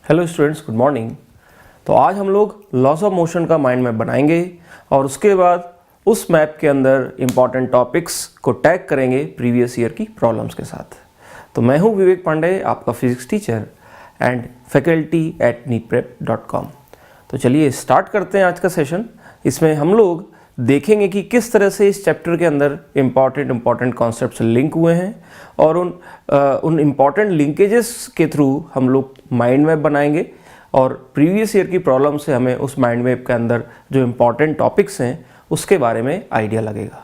Hello students, good morning. तो आज हम लोग लॉस ऑफ मोशन का माइंड मैप बनाएंगे और उसके बाद उस मैप के अंदर इम्पॉर्टेंट टॉपिक्स को टैग करेंगे प्रीवियस ईयर की प्रॉब्लम्स के साथ। तो मैं हूं विवेक पांडे, आपका physics teacher and faculty at neetprep.com। तो चलिए स्टार्ट करते हैं आज का सेशन। इसमें हम लोग देखेंगे कि किस तरह से इस चैप्टर के अंदर इम्पॉर्टेंट कॉन्सेप्ट्स लिंक हुए हैं और उन इम्पॉर्टेंट लिंकेजेस के थ्रू हम लोग माइंड मैप बनाएंगे और प्रीवियस ईयर की प्रॉब्लम से हमें उस माइंड मैप के अंदर जो इम्पॉर्टेंट टॉपिक्स हैं उसके बारे में आइडिया लगेगा।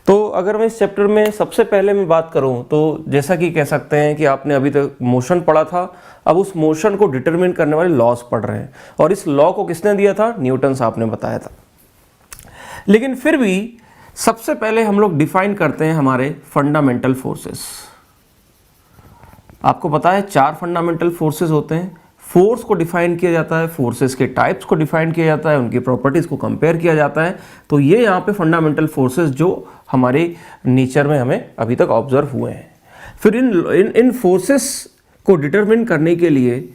तो अगर मैं इस चैप्टर में सबसे पहले मैं बात करूं तो जैसा कि कह सकते हैं कि आपने अभी तक मोशन पढ़ा था, अब उस मोशन को डिटरमिन करने वाले लॉज पढ़ रहे हैं और इस लॉ को किसने दिया था? न्यूटन साहब ने बताया था। लेकिन फिर भी सबसे पहले हम लोग डिफाइन करते हैं हमारे फंडामेंटल फोर्सेस। आपको पता है 4 फंडामेंटल फोर्सेस होते हैं। फोर्स को डिफाइन किया जाता है, फोर्सेस के टाइप्स को डिफाइन किया जाता है, उनकी प्रॉपर्टीज को कंपेयर किया जाता है। तो ये यहाँ पे फंडामेंटल फोर्सेस जो हमारे नेचर में हमें अभी तक ऑब्जर्व हुए हैं। फिर इन फोर्सेस को डिटरमिन करने के लिए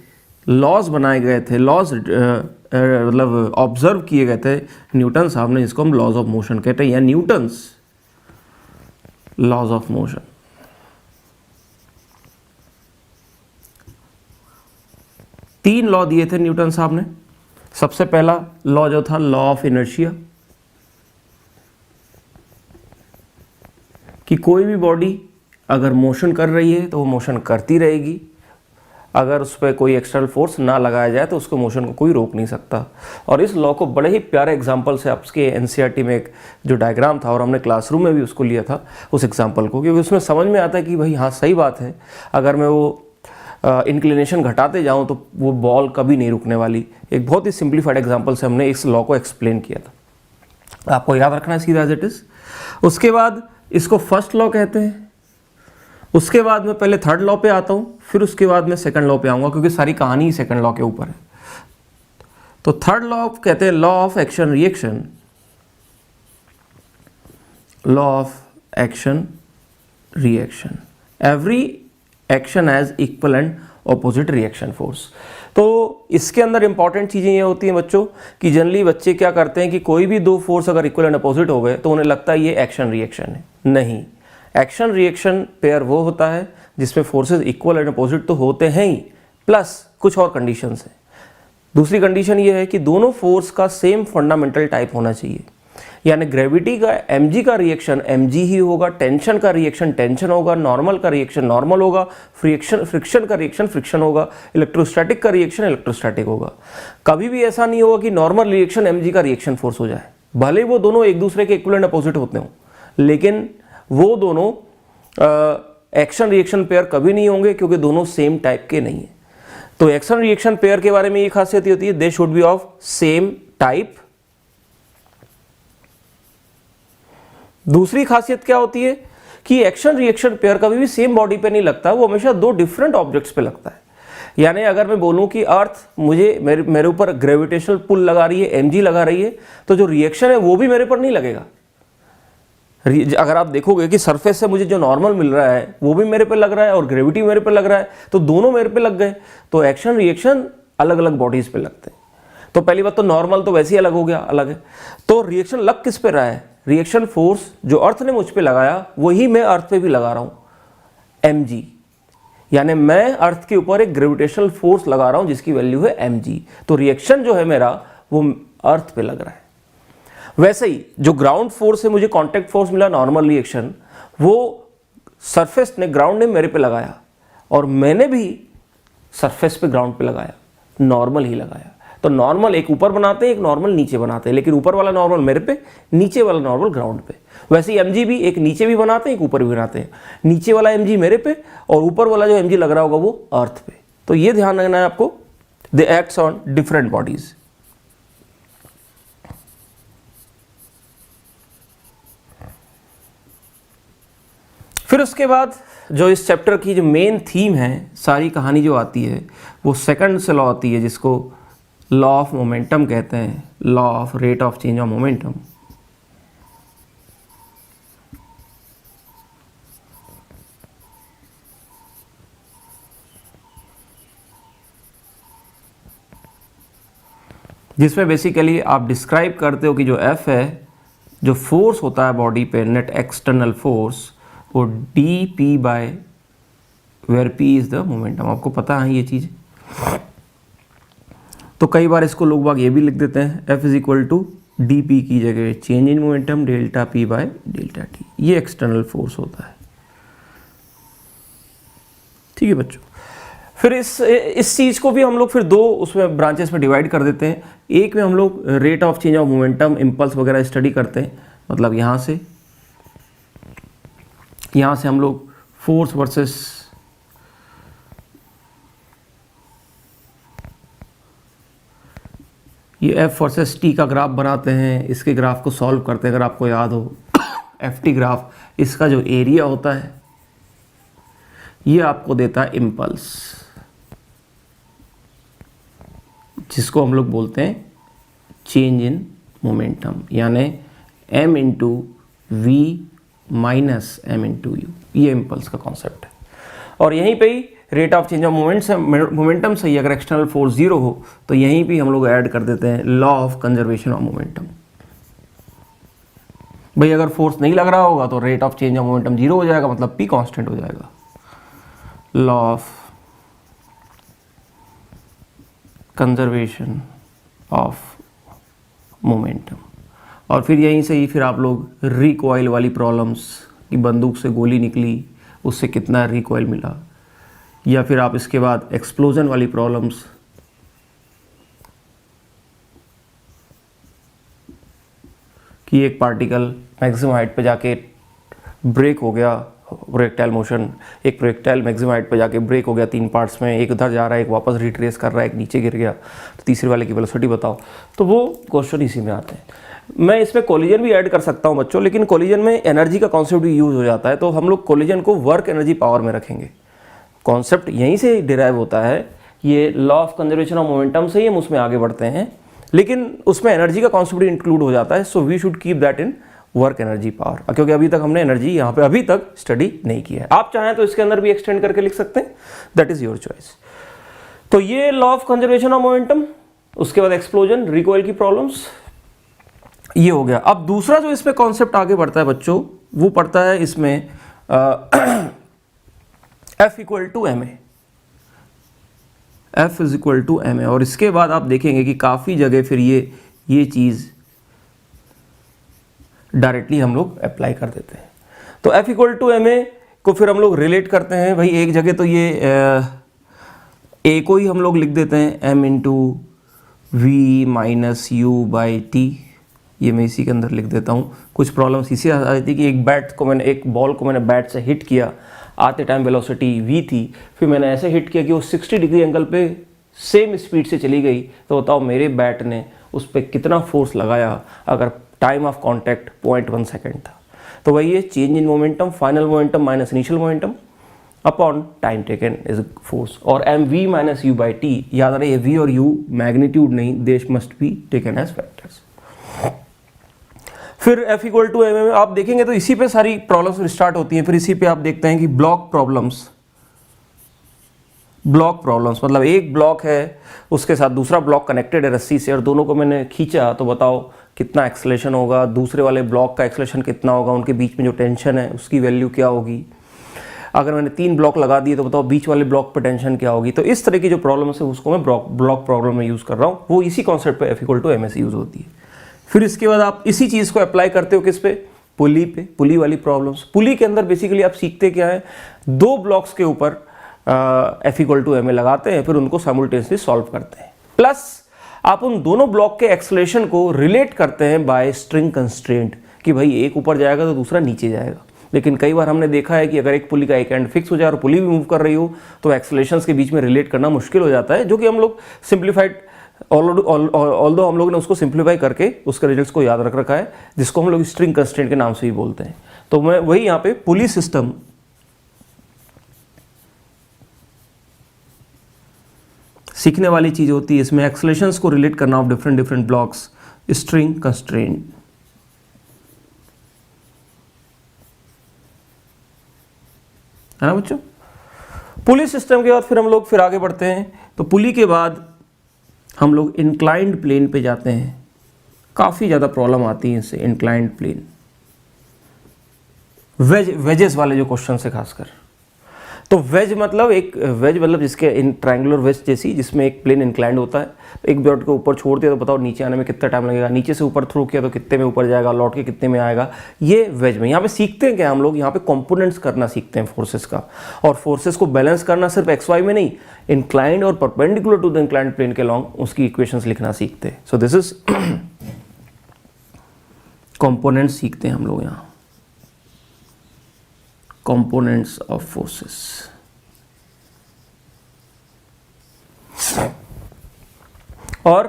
लॉज बनाए गए थे, लॉज मतलब ऑब्जर्व किए गए थे न्यूटन साहब ने, जिसको हम लॉज ऑफ मोशन कहते हैं या न्यूटन्स लॉज ऑफ मोशन। तीन लॉ दिए थे न्यूटन साहब ने। सबसे पहला लॉ जो था लॉ ऑफ इनर्शिया, कि कोई भी बॉडी अगर मोशन कर रही है तो वो मोशन करती रहेगी, अगर उस पर कोई एक्सटर्नल फोर्स ना लगाया जाए तो उसको मोशन को कोई रोक नहीं सकता। और इस लॉ को बड़े ही प्यारे एग्जांपल से आपके एनसीईआरटी में एक जो डायग्राम था और हमने क्लासरूम में भी उसको लिया था उस एग्जांपल को, क्योंकि उसमें समझ में आता है कि भाई हाँ सही बात है, अगर मैं वो इंक्लिनेशन घटाते जाऊं तो वो बॉल कभी नहीं रुकने वाली। एक बहुत ही सिंप्लीफाइड एग्जांपल से हमने इस लॉ को एक्सप्लेन किया था, आपको याद रखना है सीधा एज इट इज। उसके बाद इसको फर्स्ट लॉ कहते हैं। उसके बाद मैं पहले थर्ड लॉ पे आता हूँ, फिर उसके बाद मैं सेकंड लॉ पे आऊँगा, क्योंकि सारी कहानी ही सेकंड लॉ के ऊपर है। तो थर्ड लॉ कहते हैं law of action reaction, law of action reaction, every action has equal and opposite reaction force. तो इसके अंदर इंपॉर्टेंट चीज़ें ये होती हैं बच्चों कि जनरली बच्चे क्या करते हैं कि कोई भी दो फोर्स अगर इक्वल एंड अपोजिट हो गए तो उन्हें लगता है ये एक्शन रिएक्शन है। नहीं, एक्शन रिएक्शन पेयर वो होता है जिसमें फोर्सेस इक्वल एंड अपोजिट तो होते हैं ही, प्लस कुछ और कंडीशंस हैं। दूसरी कंडीशन ये है कि दोनों फोर्स का सेम फंडामेंटल टाइप होना चाहिए, यानी ग्रेविटी का mg का रिएक्शन mg ही होगा, टेंशन का रिएक्शन टेंशन होगा, नॉर्मल का रिएक्शन नॉर्मल होगा, फ्रिक्शन का रिएक्शन फ्रिक्शन होगा, इलेक्ट्रोस्टैटिक का रिएक्शन इलेक्ट्रोस्टैटिक होगा। कभी भी ऐसा नहीं होगा कि नॉर्मल रिएक्शन mg का रिएक्शन फोर्स हो जाए, भले वो दोनों एक दूसरे के इक्वल एंड अपोजिट होते हों, लेकिन वो दोनों एक्शन रिएक्शन पेयर कभी नहीं होंगे, क्योंकि दोनों सेम टाइप के नहीं है। तो एक्शन रिएक्शन पेयर के बारे में ये खासियत होती है, they should be of same type. दूसरी खासियत क्या होती है कि एक्शन रिएक्शन पेयर कभी भी सेम बॉडी पे नहीं लगता, वो हमेशा दो डिफरेंट ऑब्जेक्ट्स पे लगता है। यानी अगर मैं बोलूं कि अर्थ मुझे मेरे ऊपर ग्रेविटेशनल पुल लगा रही है, mg लगा रही है, तो जो रिएक्शन है वो भी मेरे पर नहीं लगेगा। अगर आप देखोगे कि सरफेस से मुझे जो नॉर्मल मिल रहा है वो भी मेरे पे लग रहा है और ग्रेविटी मेरे पे लग रहा है, तो दोनों मेरे पे लग गए, तो एक्शन रिएक्शन अलग अलग बॉडीज पे लगते हैं। तो पहली बात तो नॉर्मल तो वैसे ही अलग हो गया, अलग है। तो रिएक्शन लग किस पे रहा है? रिएक्शन फोर्स जो अर्थ ने मुझ पे लगाया वही मैं अर्थ पे भी लगा रहा हूं, mg। यानी मैं अर्थ के ऊपर एक ग्रेविटेशनल फोर्स लगा रहा हूं जिसकी वैल्यू है mg। तो रिएक्शन जो है मेरा वो अर्थ पे लग रहा है। वैसे ही जो ग्राउंड फोर्स है, मुझे कांटेक्ट फोर्स मिला नॉर्मल रिएक्शन, वो सरफेस ने ग्राउंड ने मेरे पे लगाया और मैंने भी सरफेस पे ग्राउंड पे लगाया, नॉर्मल ही लगाया। तो नॉर्मल एक ऊपर बनाते हैं, एक नॉर्मल नीचे बनाते हैं, लेकिन ऊपर वाला नॉर्मल मेरे पे, नीचे वाला नॉर्मल ग्राउंड पे। वैसे ही mg भी एक नीचे भी बनाते हैं, एक ऊपर भी बनाते हैं। नीचे वाला mg मेरे पे और ऊपर वाला जो mg लग रहा होगा वो अर्थ पे। तो ये ध्यान रखना है आपको, दे एक्ट्स ऑन डिफरेंट बॉडीज। फिर उसके बाद जो इस चैप्टर की जो मेन थीम है, सारी कहानी जो आती है वो सेकंड से लॉ आती है, जिसको लॉ ऑफ मोमेंटम कहते हैं, law of rate of change of momentum. जिसमें बेसिकली आप डिस्क्राइब करते हो कि जो F है, जो फोर्स होता है बॉडी पे, नेट एक्सटर्नल फोर्स, वो d p by where p is the momentum. आपको पता है ये चीज़। तो कई बार इसको लोग बाग ये भी लिख देते हैं, F is equal to d p की जगह change in momentum delta p by delta t. ये एक्सटर्नल फोर्स होता है। ठीक है बच्चों। फिर इस चीज़ को भी हम लोग फिर दो उसमें ब्रांचेस में डिवाइड कर देते हैं। एक में हम लोग rate of change of momentum, impulse वगैरह स्टडी करते हैं। मतलब यहाँ से हम लोग फोर्स वर्सेस ये F वर्सेस T का ग्राफ बनाते हैं। इसके ग्राफ को सॉल्व करते हैं। अगर आपको याद हो FT ग्राफ, इसका जो एरिया होता है ये आपको देता है इम्पल्स, जिसको हम लोग बोलते हैं चेंज इन मोमेंटम, यानी m into v minus m into u. ये इम्पल्स का कॉन्सेप्ट है। और यहीं पे ही rate of change of momentum से ही अगर एक्सटर्नल फोर्स 0 हो तो यहीं पे हम लोग ऐड कर देते हैं law of conservation of momentum. भाई अगर फोर्स नहीं लग रहा होगा तो rate of change of momentum 0 हो जाएगा, मतलब p कांस्टेंट हो जाएगा। Law of conservation of momentum. और फिर यहीं से ही फिर आप लोग रिकॉइल वाली प्रॉब्लम्स की बंदूक से गोली निकली, उससे कितना रिकॉइल मिला, या फिर आप इसके बाद एक्सप्लोजन वाली प्रॉब्लम्स, कि एक पार्टिकल मैक्सिमम हाइट पे जाके ब्रेक हो गया, प्रोजेक्टाइल मोशन, एक प्रोजेक्टाइल मैक्सिमम हाइट पे जाके ब्रेक हो गया 3 पार्ट्स में, एक उधर जा रहा है, एक वापस रिट्रेस कर रहा है, एक नीचे गिर गया, तो तीसरे वाले की वेलोसिटी बताओ। तो वो क्वेश्चन इसी में आते हैं। मैं इसमें कोलिजन भी ऐड कर सकता हूं बच्चों, लेकिन कोलिजन में एनर्जी का कॉन्सेप्ट भी यूज हो जाता है, तो हम लोग कोलिजन को वर्क एनर्जी पावर में रखेंगे। कॉन्सेप्ट यहीं से डिराइव होता है, ये law of conservation of momentum से ही हम उसमें आगे बढ़ते हैं, लेकिन उसमें एनर्जी का कॉन्सेप्ट भी इंक्लूड हो जाता है। So we should keep that in work energy power, क्योंकि अभी तक हमने एनर्जी यहाँ पे अभी तक स्टडी नहीं किया है। आप चाहें तो इसके अंदर भी एक्सटेंड करके लिख सकते हैं, दैट इज योर चॉइस। तो ये law of conservation of momentum, उसके बाद एक्सप्लोजन, रिकॉइल की प्रॉब्लम्स, ये हो गया। अब दूसरा जो इसमें कॉन्सेप्ट आगे बढ़ता है बच्चों, वो पड़ता है इसमें F equal to m a, F is equal to m a. और इसके बाद आप देखेंगे कि काफ़ी जगह फिर ये चीज़ डायरेक्टली हम लोग अप्लाई कर देते हैं। तो F equal to m a को फिर हम लोग रिलेट करते हैं। भाई एक जगह तो ये A को ही हम लोग लिख देते हैं m into v minus u by t. ये मैं इसी के अंदर लिख देता हूँ। कुछ प्रॉब्लम्स इसी आ जाती थी कि एक बॉल को मैंने बैट से हिट किया, आते टाइम वेलोसिटी v थी, फिर मैंने ऐसे हिट किया कि वो 60 डिग्री एंगल पे सेम स्पीड से चली गई, तो बताओ मेरे बैट ने उस पर कितना फोर्स लगाया अगर टाइम ऑफ कॉन्टैक्ट 0.1 सेकेंड था। तो वही है change in momentum, final momentum minus initial momentum upon time taken is force. और m v minus u by t, याद रहे वी और यू मैग्नीट्यूड नहीं, these must be taken as factors. फिर F इक्वल टू एम में आप देखेंगे तो इसी पे सारी प्रॉब्लम्स स्टार्ट होती हैं। फिर इसी पे आप देखते हैं कि ब्लॉक प्रॉब्लम्स मतलब एक ब्लॉक है, उसके साथ दूसरा ब्लॉक कनेक्टेड है रस्सी से, और दोनों को मैंने खींचा, तो बताओ कितना एक्सेलेरेशन होगा, दूसरे वाले ब्लॉक का एक्सेलेरेशन कितना होगा, उनके बीच में जो टेंशन है उसकी वैल्यू क्या होगी। अगर मैंने 3 ब्लॉक लगा दिए तो बताओ बीच वाले ब्लॉक पर टेंशन क्या होगी। तो इस तरह की जो प्रॉब्लम्स है उसको मैं ब्लॉक प्रॉब्लम में यूज़ कर रहा हूँ। वो इसी कॉन्सेप्ट पे F इक्वल टू एम से यूज़ होती है। फिर इसके बाद आप इसी चीज़ को अप्लाई करते हो किस पे, पुली पे, पुली वाली प्रॉब्लम्स। पुली के अंदर बेसिकली आप सीखते क्या है, 2 ब्लॉक्स के ऊपर F इक्वल टू एम लगाते हैं, फिर उनको साइमल्टेनियसली सॉल्व करते हैं। प्लस आप उन दोनों ब्लॉक के एक्सेलरेशन को रिलेट करते हैं बाय स्ट्रिंग कंस्ट्रेंट, कि भाई एक ऊपर जाएगा तो दूसरा नीचे जाएगा। लेकिन कई बार हमने देखा है कि अगर एक पुली का एक एंड फिक्स हो जाए और पुली भी मूव कर रही हो तो एक्सेलरेशंस के बीच में रिलेट करना मुश्किल हो जाता है, जो कि हम लोग सिंप्लीफाइड ऑल्दो हम लोगों ने उसको सिंप्लीफाई करके उसके रिजल्ट्स को याद रख रखा है, जिसको हम लोग स्ट्रिंग कंस्ट्रेंट के नाम से ही बोलते हैं। तो मैं वही यहाँ पे पुली सिस्टम सीखने वाली चीज़ होती है। इसमें एक्सेलरेशंस को रिलेट करना of different blocks, string constraint. है ना बच्चों। पुली सिस्टम के बाद फिर हम लोग आगे बढ़ते हैं। तो पुली के बाद हम लोग इंक्लाइंड प्लेन पे जाते हैं, काफ़ी ज़्यादा प्रॉब्लम आती है इससे। इंक्लाइंड प्लेन, वेजेस वाले जो क्वेश्चन है खासकर, तो वेज मतलब जिसके इन ट्रायंगुलर वेज जैसी, जिसमें एक प्लेन इंक्लाइंड होता है, एक डॉट के ऊपर छोड़ दिया तो बताओ नीचे आने में कितना टाइम लगेगा, नीचे से ऊपर थ्रो किया तो कितने में ऊपर जाएगा, लौट के कितने में आएगा, ये वेज में। यहाँ पे सीखते हैं क्या हम लोग, यहाँ पे कंपोनेंट्स करना सीखते हैं फोर्सेस का, और फोर्सेस को बैलेंस करना सिर्फ एक्स वाई में नहीं, इंक्लाइंड और perpendicular to the inclined plane के लॉन्ग उसकी इक्वेशंस लिखना सीखते हैं। सो दिस इज कंपोनेंट्स सीखते हैं हम लोग यहाँ, कंपोनेंट्स ऑफ फोर्सेस। और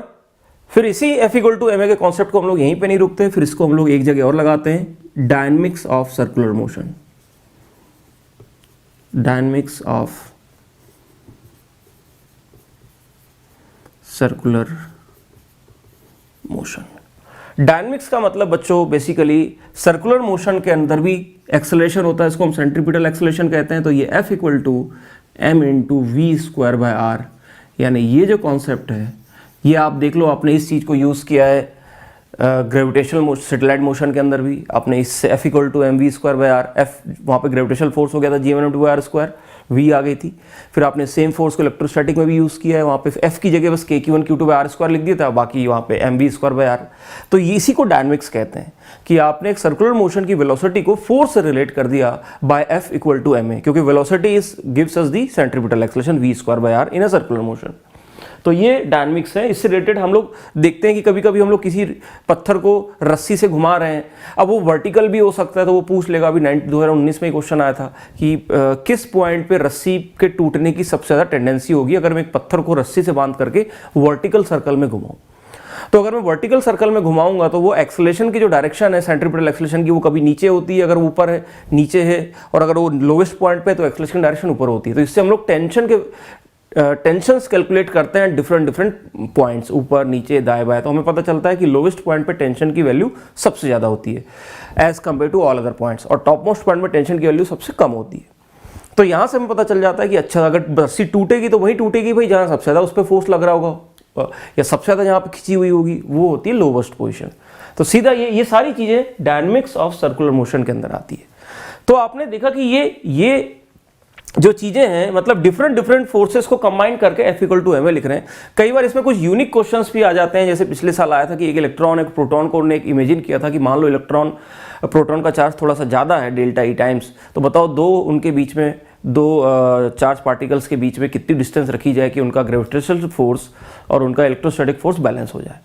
फिर इसी F equal to m a के कॉन्सेप्ट को हम लोग यहीं पे नहीं रुकते, फिर इसको हम लोग एक जगह और लगाते हैं, dynamics of circular motion. Dynamics of circular motion. Dynamics का मतलब बच्चों बेसिकली सर्कुलर मोशन के अंदर भी एक्सेलरेशन होता है, इसको हम सेंट्रीपिटल एक्सेलरेशन कहते हैं। तो ये F equal to m into v square by r, यानी ये जो कॉन्सेप्ट है ये आप देख लो, आपने इस चीज़ को यूज़ किया है ग्रेविटेशनल सैटेलाइट मोशन के अंदर भी। आपने इससे F equal to m v square by r, F वहाँ पे ग्रेविटेशनल फोर्स हो गया था G1m/r स्क्वायर, वी आ गई थी। फिर आपने सेम फोर्स को इलेक्ट्रोस्टैटिक में भी यूज़ किया है, वहाँ पे F की जगह बस K/Q1 Q2 bye are square लिख दिया था, बाकी वहाँ पे m v square by r. तो ये इसी को डायनेमिक्स कहते हैं कि आपने एक सर्कुलर मोशन की वेलोसिटी को फोर्स से रिलेट कर दिया by F equal to m a, क्योंकि velocity is gives us the centripetal acceleration v square by r in a circular motion. तो ये डायनेमिक्स है। इससे रिलेटेड हम लोग देखते हैं कि कभी कभी हम लोग किसी पत्थर को रस्सी से घुमा रहे हैं, अब वो वर्टिकल भी हो सकता है, तो वो पूछ लेगा, अभी 2019 में एक क्वेश्चन आया था कि किस पॉइंट पे रस्सी के टूटने की सबसे ज़्यादा टेंडेंसी होगी अगर मैं एक पत्थर को रस्सी से बांध करके वर्टिकल सर्कल में घुमाऊँ। तो अगर मैं वर्टिकल सर्कल में घुमाऊंगा तो वो एक्सेलरेशन की जो डायरेक्शन है सेंट्रीपिटल एक्सेलरेशन की, वो कभी नीचे होती है अगर ऊपर है, नीचे है, और अगर वो लोवेस्ट पॉइंट पे तो एक्सेलरेशन डायरेक्शन ऊपर होती है। तो इससे हम लोग टेंशन्स कैलकुलेट करते हैं डिफरेंट पॉइंट्स, ऊपर नीचे दाएं बाएं, तो हमें पता चलता है कि लोवेस्ट पॉइंट पे टेंशन की वैल्यू सबसे ज़्यादा होती है as compare to all other points, और टॉप मोस्ट पॉइंट में टेंशन की वैल्यू सबसे कम होती है। तो यहाँ से हमें पता चल जाता है कि अच्छा अगर रस्सी टूटेगी तो वहीं टूटेगी भाई जहाँ सबसे ज़्यादा उस पर फोर्स लग रहा होगा, या सबसे ज़्यादा जहाँ पे खिंची हुई होगी वो होती है लोवेस्ट पोजीशन। तो सीधा ये सारी चीज़ें डायनेमिक्स ऑफ सर्कुलर मोशन के अंदर आती है। तो आपने देखा कि ये जो चीज़ें हैं मतलब डिफरेंट फोर्सेस को कंबाइन करके F equal to m a लिख रहे हैं। कई बार इसमें कुछ यूनिक क्वेश्चंस भी आ जाते हैं, जैसे पिछले साल आया था कि एक इलेक्ट्रॉन एक प्रोटॉन को उन्होंने एक इमेजिन किया था कि मान लो इलेक्ट्रॉन प्रोटॉन का चार्ज थोड़ा सा ज़्यादा है डेल्टा ई टाइम्स, तो बताओ दो चार्ज पार्टिकल्स के बीच में कितनी डिस्टेंस रखी जाए कि उनका ग्रेविटेशनल फोर्स और उनका इलेक्ट्रोस्टैटिक फोर्स बैलेंस हो जाए।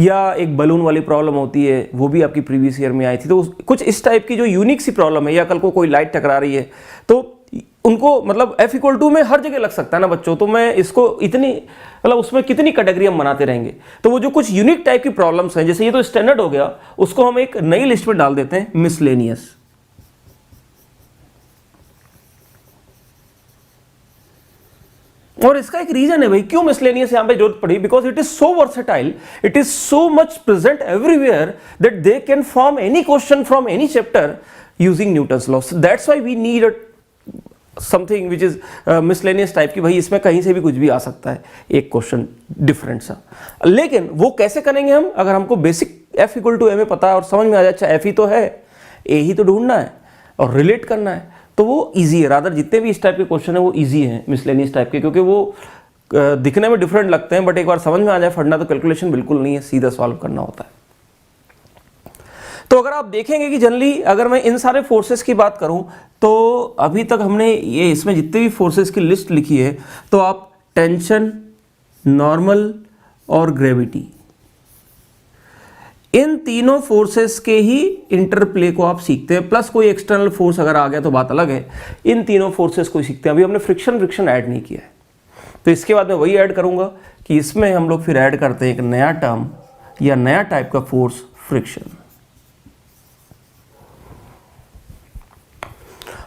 या एक बलून वाली प्रॉब्लम होती है, वो भी आपकी प्रीवियस ईयर में आई थी। तो कुछ इस टाइप की जो यूनिक सी प्रॉब्लम है, या कल को कोई लाइट टकरा रही है तो उनको मतलब F इक्वल टू में हर जगह लग सकता है ना बच्चों, तो मैं इसको इतनी मतलब उसमें कितनी कैटेगरी हम बनाते रहेंगे। तो वो जो कुछ यूनिक टाइप की प्रॉब्लम्स हैं, जैसे ये तो स्टैंडर्ड हो गया, उसको हम एक नई लिस्ट में डाल देते हैं, मिसलेनियस। और इसका एक रीजन है भाई क्यों मिसलेनियस यहां पे जरूरत पड़ी, because it is so versatile, it is so much present everywhere that they can form any question from any chapter using Newton's law. That's why we need something which is miscellaneous type की, भाई इसमें कहीं से भी कुछ भी आ सकता है एक क्वेश्चन डिफरेंट सा। लेकिन वो कैसे करेंगे हम, अगर हमको basic F equal to m a पता है और समझ में आ जाए अच्छा F ही तो है, ए ही तो ढूंढना है और रिलेट करना है, तो वो इजी है। रादर जितने भी इस टाइप के क्वेश्चन है वो इजी हैं मिसलेनियस टाइप के, क्योंकि वो दिखने में डिफरेंट लगते हैं, बट एक बार समझ में आ जाए फंडा तो कैलकुलेशन बिल्कुल नहीं है, सीधा सॉल्व करना होता है। तो अगर आप देखेंगे कि जनरली अगर मैं इन सारे फोर्सेस की बात करूं तो अभी तक हमने ये इसमें जितने भी फोर्सेस की लिस्ट लिखी है, तो आप टेंशन, नॉर्मल और ग्रेविटी, इन तीनों फोर्सेस के ही इंटरप्ले को आप सीखते हैं, प्लस कोई एक्सटर्नल फोर्स अगर आ गया तो बात अलग है। इन तीनों फोर्सेस को सीखते हैं। अभी हमने फ्रिक्शन ऐड नहीं किया है, तो इसके बाद मैं वही ऐड करूंगा कि इसमें हम लोग फिर ऐड करते हैं एक नया टर्म या नया टाइप का फोर्स, फ्रिक्शन।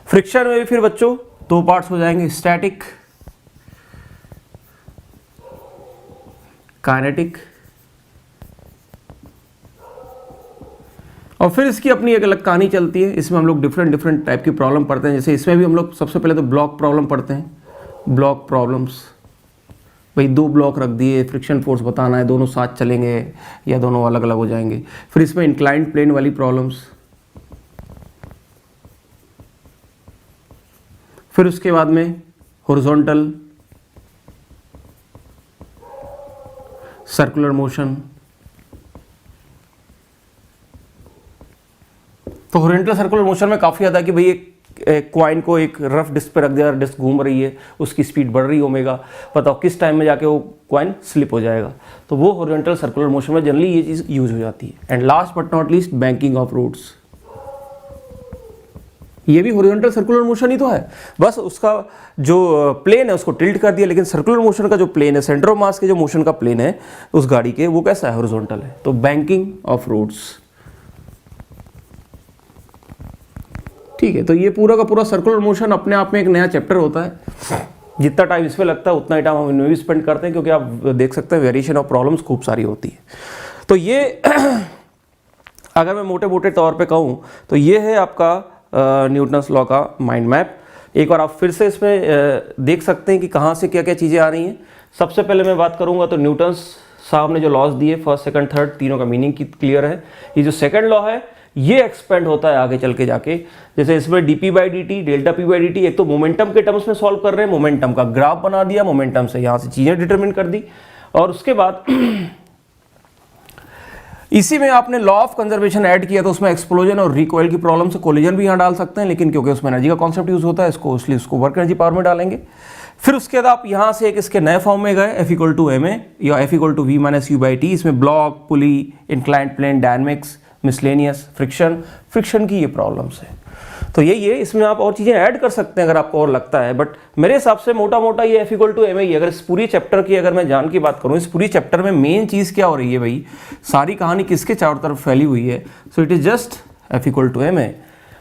फ्रिक्शन में भी फिर बच्चों दो पार्ट्स हो जाएंगे, स्टैटिक, काइनेटिक, और फिर इसकी अपनी एक अलग कहानी चलती है। इसमें हम लोग डिफरेंट टाइप की प्रॉब्लम पढ़ते हैं, जैसे इसमें भी हम लोग सबसे पहले तो ब्लॉक प्रॉब्लम पढ़ते हैं, ब्लॉक प्रॉब्लम्स, भाई 2 ब्लॉक रख दिए, फ्रिक्शन फोर्स बताना है, दोनों साथ चलेंगे या दोनों अलग अलग हो जाएंगे। फिर इसमें इंक्लाइंड प्लेन वाली प्रॉब्लम्स, फिर उसके बाद में हॉरिजॉन्टल सर्कुलर मोशन। तो हॉरिजॉन्टल सर्कुलर मोशन में काफ़ी ज़्यादा कि भाई एक क्वाइन को एक रफ डिस्क पे रख दिया, डिस्क घूम रही है, उसकी स्पीड बढ़ रही है ओमेगा, बताओ किस टाइम में जाके वो क्वाइन स्लिप हो जाएगा। तो वो हॉरिजॉन्टल सर्कुलर मोशन में जनरली ये चीज़ यूज हो जाती है। And last but not least banking of roads, ये भी हॉरिजॉन्टल सर्कुलर मोशन ही तो है, बस उसका जो प्लेन है उसको टिल्ट कर दिया, लेकिन सर्कुलर मोशन का जो प्लेन है, सेंटर ऑफ मास के जो मोशन का प्लेन है उस गाड़ी के, वो कैसा है, हॉरिजॉन्टल है। तो बैंकिंग ऑफ रूट्स, ठीक है। तो ये पूरा का पूरा सर्कुलर मोशन अपने आप में एक नया चैप्टर होता है। जितना टाइम इसमें लगता है उतना ही टाइम हम इनमें भी स्पेंड करते हैं, क्योंकि आप देख सकते हैं वेरिएशन ऑफ प्रॉब्लम्स खूब सारी होती है। तो ये अगर मैं मोटे मोटे तौर पे कहूँ तो ये है आपका न्यूटन्स लॉ का माइंड मैप। एक बार आप फिर से इसमें देख सकते हैं कि कहाँ से क्या क्या चीज़ें आ रही हैं। सबसे पहले मैं बात करूँगा तो न्यूटन्स साहब ने जो लॉज दिए, फर्स्ट सेकंड थर्ड तीनों का मीनिंग क्लियर है। ये जो सेकंड लॉ है ये एक्सपेंड होता है आगे चल के जाके, जैसे इसमें dp by dt, delta p by dt, एक तो मोमेंटम के टर्म्स में सॉल्व कर रहे हैं, मोमेंटम का ग्राफ बना दिया, मोमेंटम से यहाँ से चीज़ें डिटरमिन कर दी। और उसके बाद इसी में आपने लॉ ऑफ कंजर्वेशन ऐड किया, तो उसमें एक्सप्लोजन और रिकॉइल की प्रॉब्लम से कोलिजन भी यहाँ डाल सकते हैं, लेकिन क्योंकि उसमें एनर्जी का कॉन्सेप्ट यूज होता है इसको, इसलिए उसको वर्क एनर्जी पावर में डालेंगे। फिर उसके बाद आप यहाँ से एक इसके नए फॉर्म में गए, F equal to m a या F equal to v minus u by t. इसमें block, pulley, inclined plane, dynamics, miscellaneous, friction की ये प्रॉब्लम्स है। तो यही है, इसमें आप और चीज़ें ऐड कर सकते हैं अगर आपको और लगता है, बट मेरे हिसाब से मोटा मोटा ये F equal to m a. अगर इस पूरी चैप्टर की अगर मैं जान की बात करूँ, इस पूरी चैप्टर में मेन चीज़ क्या हो रही है भाई, सारी कहानी किसके चारों तरफ फैली हुई है। So it is just F equal to m a,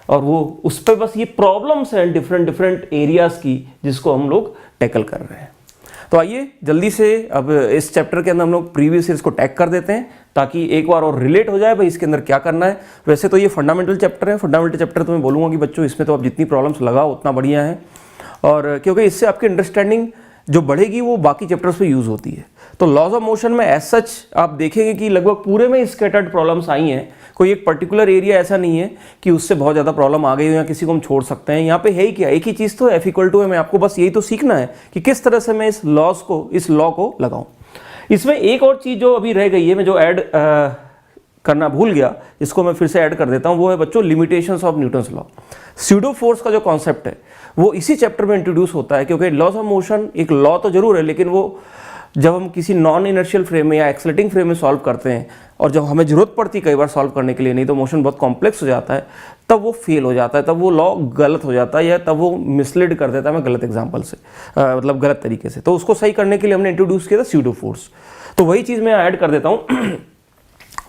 और वो उस पर बस ये प्रॉब्लम्स हैं डिफरेंट डिफरेंट एरियाज़ की, जिसको हम लोग टैकल कर रहे हैं। तो आइए जल्दी से अब इस चैप्टर के अंदर हम लोग प्रीवियस ईयर्स को टैग कर देते हैं, ताकि एक बार और रिलेट हो जाए भाई इसके अंदर क्या करना है। वैसे तो ये फंडामेंटल चैप्टर है, फंडामेंटल चैप्टर तो मैं बोलूँगा कि बच्चों इसमें तो आप जितनी प्रॉब्लम्स लगाओ उतना बढ़िया है, और क्योंकि इससे आपकी अंडरस्टैंडिंग जो बढ़ेगी वो बाकी चैप्टर्स पे यूज़ होती है। तो लॉज ऑफ मोशन में एज सच आप देखेंगे कि लगभग पूरे में स्कैटर्ड प्रॉब्लम्स आई हैं, कोई एक पर्टिकुलर एरिया ऐसा नहीं है कि उससे बहुत ज़्यादा प्रॉब्लम आ गई हो या किसी को हम छोड़ सकते हैं। यहाँ पे है ही क्या, एक ही चीज़ तो F इक्वल टू है। मैं आपको बस यही तो सीखना है कि किस तरह से मैं इस लॉ को लगाऊं। इसमें एक और चीज़ जो अभी रह गई है, मैं जो ऐड करना भूल गया, इसको मैं फिर से ऐड कर देता हूँ, वो है बच्चों limitations of Newton's law. Pseudo force का जो कॉन्सेप्ट है वो इसी चैप्टर में इंट्रोड्यूस होता है, क्योंकि लॉज ऑफ मोशन एक लॉ तो जरूर है, लेकिन वो जब हम किसी नॉन इनर्शियल फ्रेम में या एक्सलेटिंग फ्रेम में सॉल्व करते हैं, और जब हमें जरूरत पड़ती है कई बार सॉल्व करने के लिए, नहीं तो मोशन बहुत कॉम्प्लेक्स हो जाता है, तब वो फेल हो जाता है, तब वो लॉ गलत हो जाता है, या तब वो मिसलीड कर देता है, मैं गलत एग्जाम्पल से मतलब गलत तरीके से। तो उसको सही करने के लिए हमने इंट्रोड्यूस किया था स्यूडो फोर्स। तो वही चीज़ मैं ऐड कर देता हूँ,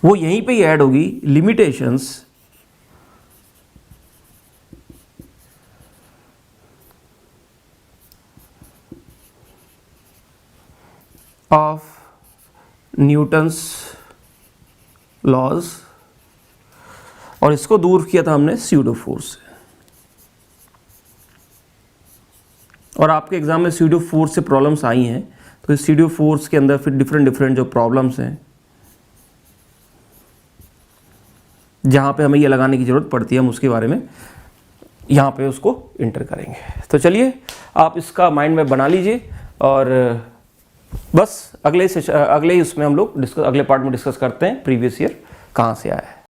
वो यहीं पे ही ऐड होगी, लिमिटेशंस ऑफ न्यूटन्स लॉज, और इसको दूर किया था हमने स्यूडो फोर्स से। और आपके एग्जाम में स्यूडो फोर्स से प्रॉब्लम्स आई हैं, तो इस स्यूडो फोर्स के अंदर फिर डिफरेंट डिफरेंट जो प्रॉब्लम्स हैं जहाँ पे हमें ये लगाने की ज़रूरत पड़ती है, हम उसके बारे में यहाँ पे उसको इंटर करेंगे। तो चलिए आप इसका माइंड मैप बना लीजिए, और बस अगले उसमें हम लोग अगले पार्ट में डिस्कस करते हैं प्रीवियस ईयर कहाँ से आया है।